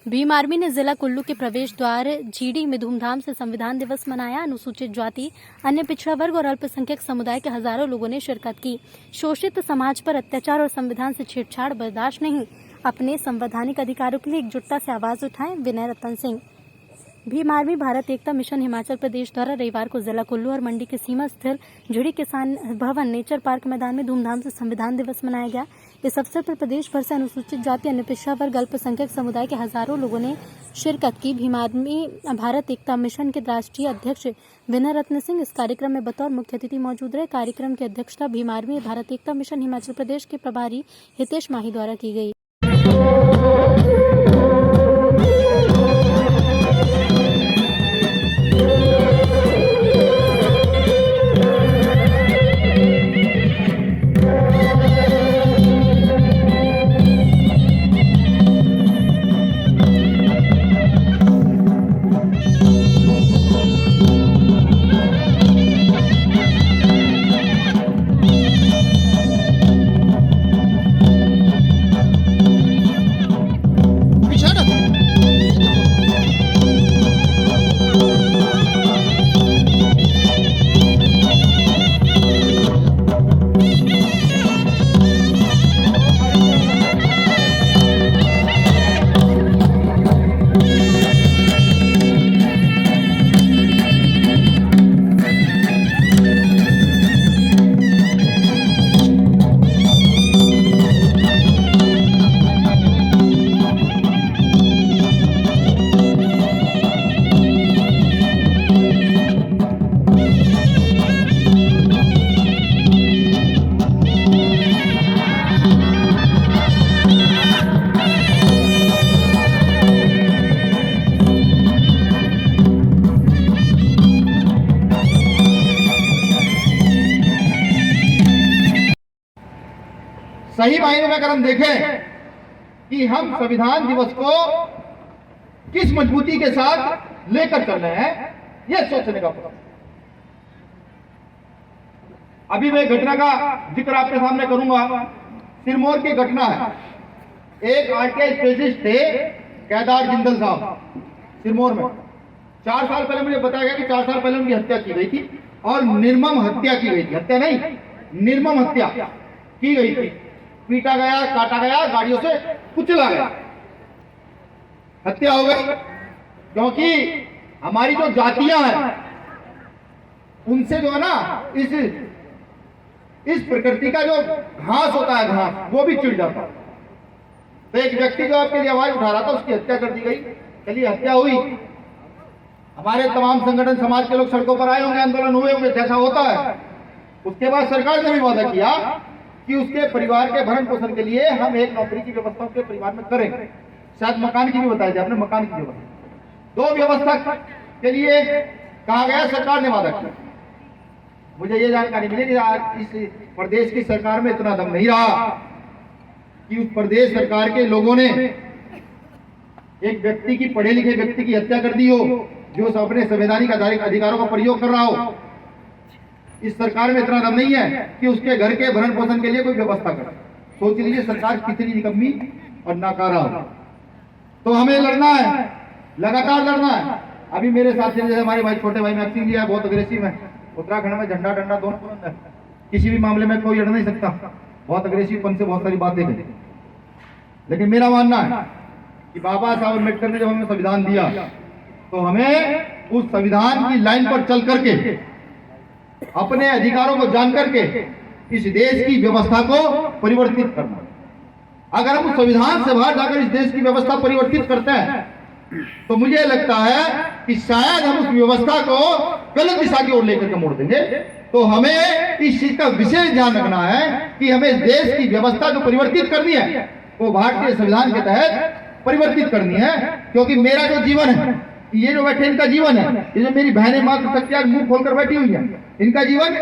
Bhim army ने जिला कुल्लू के प्रवेश द्वार जीडी में धूमधाम से संविधान दिवस मनाया। अनुसूचित जाति, अन्य पिछड़ा वर्ग और अल्पसंख्यक समुदाय के हजारों लोगों ने शिरकत की। शोषित समाज पर अत्याचार और संविधान से छेड़छाड़ बर्दाश्त नहीं। अपने संवैधानिक अधिकारों के लिए एकजुटता से आवाज उठाएं। विनय रतन सिंह। भीम आर्मी भारत एकता मिशन हिमाचल प्रदेश द्वारा रविवार को जिला कुल्लू और मंडी के सीमा स्थित झुड़ी किसान भवन नेचर पार्क मैदान में धूमधाम से संविधान दिवस मनाया गया। इस अवसर पर प्रदेश भर से अनुसूचित जाति, अन्य पिछड़ा वर्ग, अल्पसंख्यक समुदाय के हजारों लोगों ने शिरकत की। भीम आर्मी भारत एकता मिशन के राष्ट्रीय अध्यक्ष विनय रत्न सिंह इस कार्यक्रम में बतौर मुख्य अतिथि मौजूद रहे। कार्यक्रम की अध्यक्षता भीम आर्मी भारत एकता मिशन हिमाचल प्रदेश के प्रभारी हितेश माही द्वारा की गई। सही मायने में अगर हम देखें कि हम संविधान दिवस को किस मजबूती के साथ लेकर चल रहे हैं, यह सोचने का प्रश्न। अभी मैं घटना का जिक्र आपके सामने करूंगा। सिरमौर की घटना है। एक आरटीआई स्पेशलिस्ट थे केदार जिंदल साहब, सिरमौर में। 4 साल पहले मुझे बताया गया कि 4 साल पहले उनकी हत्या की गई थी और निर्मम हत्या की गई थी। हत्या नहीं, निर्मम हत्या की गई थी। पीटा गया, काटा गया, गाड़ियों से कुचला गया, हत्या हो गई। क्योंकि हमारी जो जातियां हैं उनसे जो है ना इस प्रकृति का जो घास होता है, घास, वो भी चिढ़ जाता है। तो एक व्यक्ति जो आपके लिए आवाज उठा रहा था, उसकी हत्या कर दी गई। चलिए, हत्या हुई। हमारे तमाम संगठन, समाज के लोग सड़कों पर आए होंगे, आंदोलन हुए होंगे, जैसा होता है। उसके बाद सरकार ने भी वादा किया कि उसके परिवार के भरण पोषण के लिए हम एक नौकरी की व्यवस्था उसके परिवार में करेंगे। शायद मकान की भी बताया जाए, आपने मकान की व्यवस्था, 2 व्यवस्था के लिए कहा गया, सरकार ने वादा किया। मुझे ये जानकारी मिली कि आज इस प्रदेश की सरकार में इतना दम नहीं रहा कि उस प्रदेश सरकार के लोगों ने एक व्यक्ति की, पढ़े लिखे व्यक्ति की हत्या कर दी हो, जो अपने संवैधानिक अधिकारों का प्रयोग कर रहा हो। इस सरकार में इतना दम नहीं है कि उसके घर के भरण पोषण के लिए कोई व्यवस्था करे। सोच लीजिए सरकार कितनी निकम्मी और नाकारा हो। तो हमें लड़ना है, लगातार लड़ना है। अभी मेरे साथ जैसे हमारे भाई, छोटे भाई मैक्सिम लिया, बहुत अग्रेसिव है। उत्तराखंड में झंडा डंडा दोनों बुलंद है, किसी भी मामले में कोई लड़ नहीं सकता। बहुत अग्रेसिव पन से बहुत सारी बातें करें। लेकिन मेरा मानना है कि बाबा साहब अम्बेडकर ने जब हमें संविधान दिया तो हमें उस संविधान की लाइन पर चल करके, अपने अधिकारों को जान करके इस देश की व्यवस्था को परिवर्तित करना। अगर हम उस संविधान से बाहर जाकर इस देश की व्यवस्था परिवर्तित करते हैं तो मुझे लगता है कि शायद हम उस व्यवस्था को गलत दिशा की ओर लेकर के मोड़ देंगे। तो हमें इस चीज का विशेष ध्यान रखना है कि हमें देश की व्यवस्था जो परिवर्तित करनी है वो भारतीय संविधान के तहत परिवर्तित करनी है। क्योंकि मेरा जो जीवन है, ये जो बैठे इनका जीवन है, ये जो मेरी बहनें मात्र शक्तियां मुंह खोलकर बैठी हुई है, इनका जीवन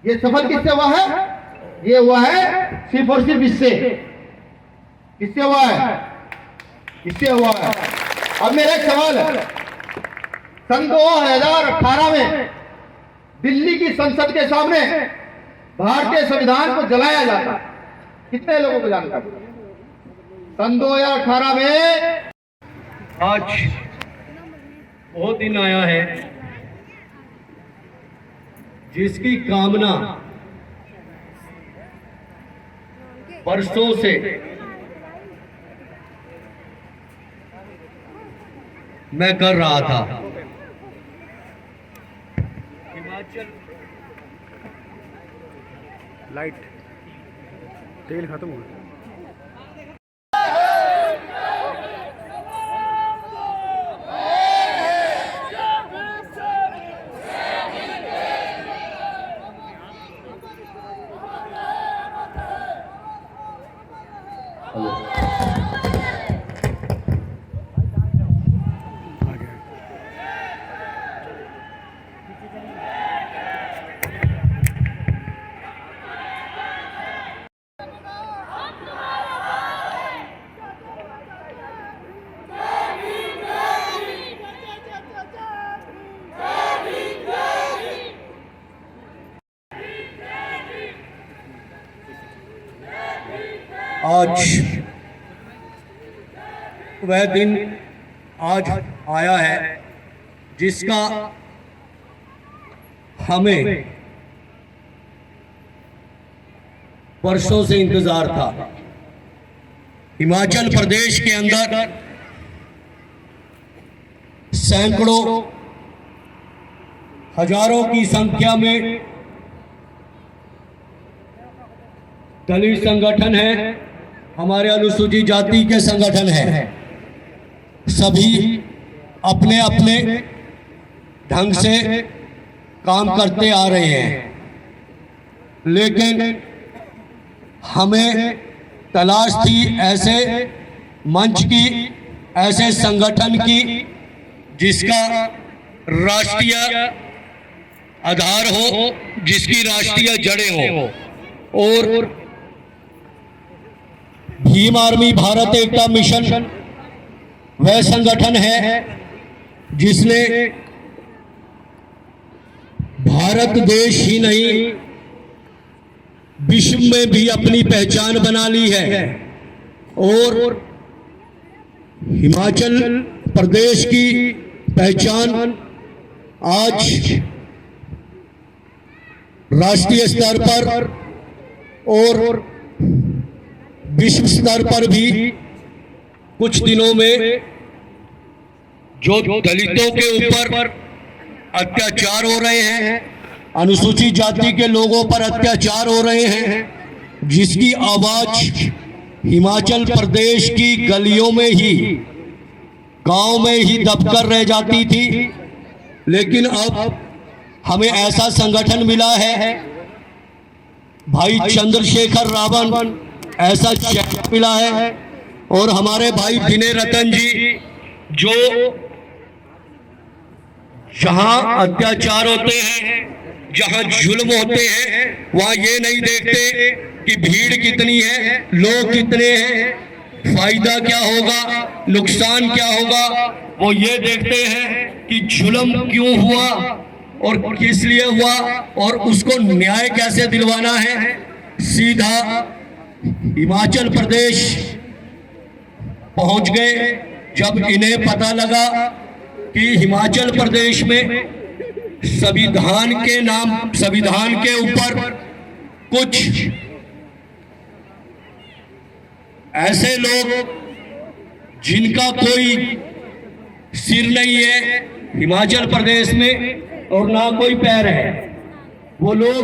ये सफल किससे हुआ है? ये हुआ है सिर्फ और सिर्फ इससे। किससे हुआ है? इससे हुआ है। अब मेरा एक सवाल है, सन 2018 में दिल्ली की संसद के सामने भारतीय संविधान को जलाया जाता, कितने लोगों को जानकारी? सन 2018 में आज वो दिन आया है जिसकी कामना वर्षों से मैं कर रहा था। हिमाचल लाइट तेल खत्म हो गया। आज वह दिन आज आया है जिसका हमें वर्षों से इंतजार था। हिमाचल प्रदेश के अंदर सैकड़ों हजारों की संख्या में दलित संगठन है, हमारे अनुसूचित जाति के संगठन है। सभी अपने अपने ढंग से काम करते आ रहे हैं, लेकिन हमें तलाश थी ऐसे मंच की, ऐसे संगठन की जिसका राष्ट्रीय आधार हो, जिसकी राष्ट्रीय जड़ें हो। और भीम आर्मी भारत एकता मिशन वह संगठन है जिसने भारत देश ही नहीं विश्व में भी अपनी पहचान बना ली है। और हिमाचल प्रदेश की पहचान आज राष्ट्रीय स्तर पर और विश्व स्तर पर भी कुछ दिनों में जो दलितों के ऊपर अत्याचार हो रहे हैं, अनुसूचित जाति के लोगों पर अत्याचार हो रहे हैं, जिसकी आवाज हिमाचल प्रदेश की गलियों में ही, गांव में ही दबकर रह जाती थी। लेकिन अब हमें ऐसा संगठन मिला है, भाई चंद्रशेखर रावण ऐसा शहर मिला है, और हमारे भाई विनय रतन जी जो जहां अत्याचार होते हैं, जहां जुल्म होते हैं, वहां ये नहीं देखते कि भीड़ कितनी है, लोग कितने हैं, फायदा क्या होगा, नुकसान क्या होगा। वो ये देखते हैं कि जुल्म क्यों हुआ और किस लिए हुआ और उसको न्याय कैसे दिलवाना है। सीधा हिमाचल प्रदेश पहुंच गए जब इन्हें पता लगा कि हिमाचल प्रदेश में संविधान के ऊपर कुछ ऐसे लोग जिनका कोई सिर नहीं है हिमाचल प्रदेश में और ना कोई पैर है, वो लोग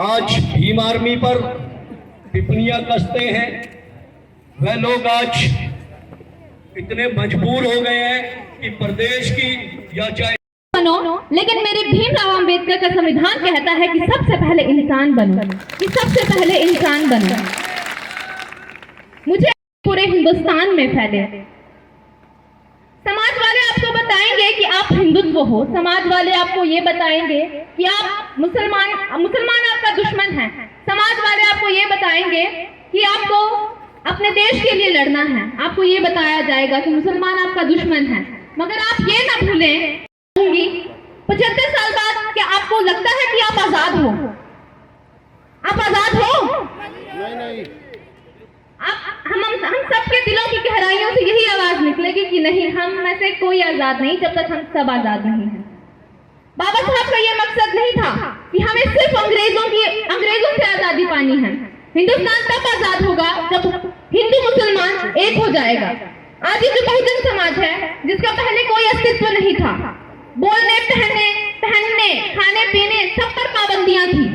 आज भीम आर्मी पर टिप्पणियां कसते हैं। वह लोग आज इतने मजबूर हो गए हैं कि प्रदेश की या चाहे बनो, लेकिन मेरे भीमराव अंबेडकर का संविधान कहता है कि सबसे पहले इंसान बनो, कि सबसे पहले इंसान बनो। मुझे पूरे हिंदुस्तान में फैले। समाज वाले आपको बताएंगे कि आप हिंदुत्व हो, समाज वाले आपको ये बताएंगे कि आप मुसलमान आपका दुश्मन है, समाज वाले आपको ये बताएंगे कि आपको अपने देश के लिए लड़ना है, आपको ये बताया जाएगा कि मुसलमान आपका दुश्मन है। मगर आप ये ना भूलें, 75 साल बाद क्या आपको लगता है कि आप आजाद हो? आप आजाद हो? नहीं। आप हम सबके दिलों की गहराइयों से यही आवाज निकलेगी कि नहीं, हम में से कोई आजाद नहीं जब तक हम सब आजाद नहीं हैं। बाबा साहब का यह मकसद नहीं था कि हमें सिर्फ अंग्रेजों से आजादी पानी है। हिंदुस्तान तब आजाद होगा जब हिंदू मुसलमान एक हो जाएगा। आज ये जो बहुजन समाज है, जिसका पहले कोई अस्तित्व नहीं था, बोलने पहनने खाने पीने सब पर पाबंदियां थी,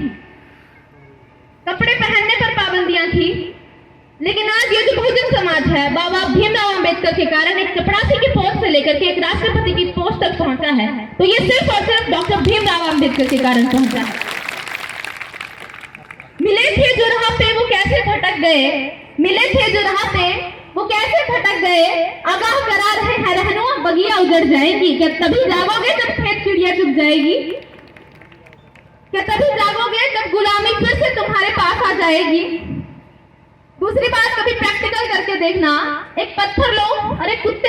कपड़े पहनने पर पाबंदियां थी, लेकिन आज ये जो बहुजन समाज है बाबा भीमराव अंबेडकर के कारण एक चपरासी की पोस्ट से लेकर के एक राष्ट्रपति की पोस्ट तक पहुंचा है, तो ये सिर्फ और सिर्फ डॉक्टर भीमराव अंबेडकर के कारण पहुंचा है। मिले थे जो राह पे वो कैसे भटक गए, मिले थे जो राह पे वो कैसे भटक गए, आगाह करा रहे हैं रहनुमा बगिया उजड़ जाएगी, क्या तभी जागोगे जब खेत चिड़िया चुग जाएगी, क्या तभी जागोगे जब गुलामी फिर से तुम्हारे पास आ जाएगी। दूसरी बात, कभी प्रैक्टिकल करके देखना, एक पत्थर लो और एक कुत्ते